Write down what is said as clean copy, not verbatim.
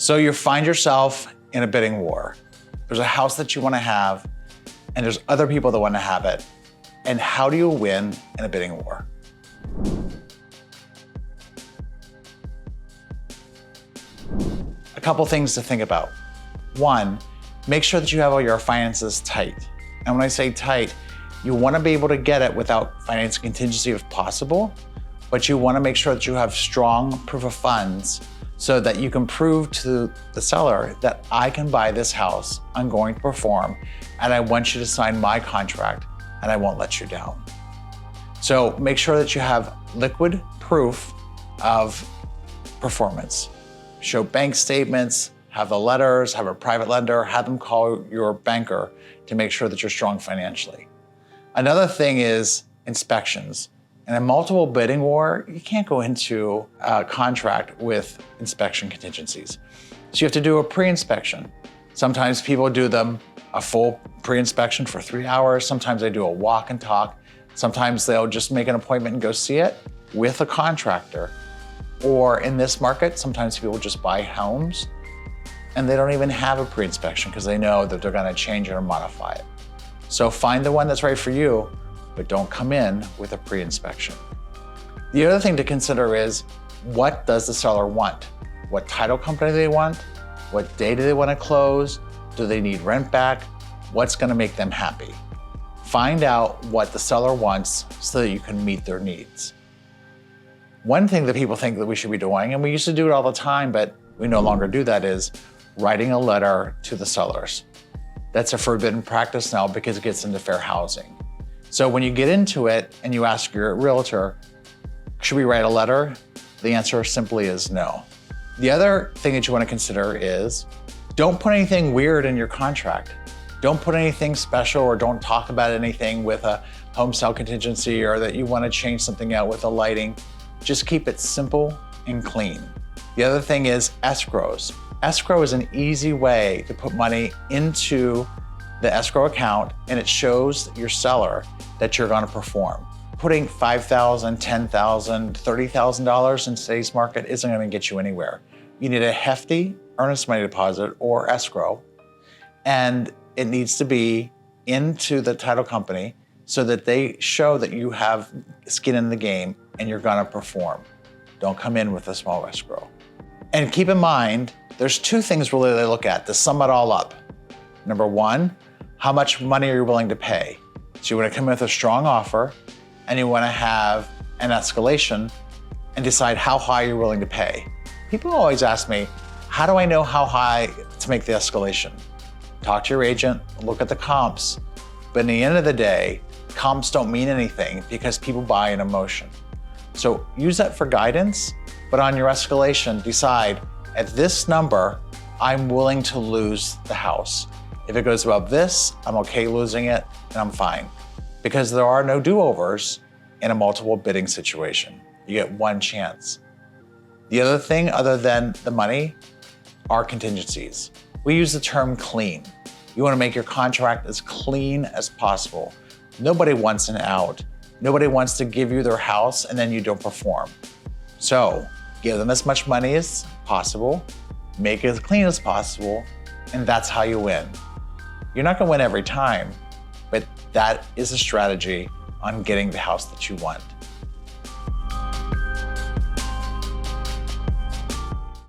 So you find yourself in a bidding war. There's a house that you want to have, and there's other people that want to have it. And how do you win in a bidding war? A couple things to think about. One, make sure that you have all your finances tight. And when I say tight, you want to be able to get it without financing contingency if possible, but you want to make sure that you have strong proof of funds so that you can prove to the seller that I can buy this house, I'm going to perform, and I want you to sign my contract and I won't let you down. So make sure that you have liquid proof of performance. Show bank statements, have the letters, have a private lender, have them call your banker to make sure that you're strong financially. Another thing is inspections. In a multiple bidding war, you can't go into a contract with inspection contingencies. So you have to do a pre-inspection. Sometimes people do them a full pre-inspection for 3 hours. Sometimes they do a walk and talk. Sometimes they'll just make an appointment and go see it with a contractor. Or in this market, sometimes people just buy homes and they don't even have a pre-inspection because they know that they're gonna change it or modify it. So find the one that's right for you, but don't come in with a pre-inspection. The other thing to consider is, what does the seller want? What title company do they want? What day do they want to close? Do they need rent back? What's going to make them happy? Find out what the seller wants so that you can meet their needs. One thing that people think that we should be doing, and we used to do it all the time, but we no longer do that, is writing a letter to the sellers. That's a forbidden practice now because it gets into fair housing. So when you get into it and you ask your realtor, should we write a letter? The answer simply is no. The other thing that you want to consider is, don't put anything weird in your contract. Don't put anything special, or don't talk about anything with a home sale contingency, or that you want to change something out with the lighting. Just keep it simple and clean. The other thing is escrows. Escrow is an easy way to put money into the escrow account, and it shows your seller that you're going to perform. Putting $5,000, $10,000, $30,000 in today's market isn't going to get you anywhere. You need a hefty earnest money deposit or escrow, and it needs to be into the title company so that they show that you have skin in the game and you're going to perform. Don't come in with a small escrow. And keep in mind, there's two things really they look at to sum it all up. Number one, how much money are you willing to pay? So you want to come in with a strong offer, and you want to have an escalation and decide how high you're willing to pay. People always ask me, how do I know how high to make the escalation? Talk to your agent, look at the comps. But in the end of the day, comps don't mean anything because people buy an emotion. So use that for guidance, but on your escalation, decide, at this number, I'm willing to lose the house. If it goes above this, I'm okay losing it, and I'm fine. Because there are no do-overs in a multiple bidding situation. You get one chance. The other thing, other than the money, are contingencies. We use the term clean. You want to make your contract as clean as possible. Nobody wants an out. Nobody wants to give you their house and then you don't perform. So give them as much money as possible, make it as clean as possible, and that's how you win. You're not going to win every time, but that is a strategy on getting the house that you want.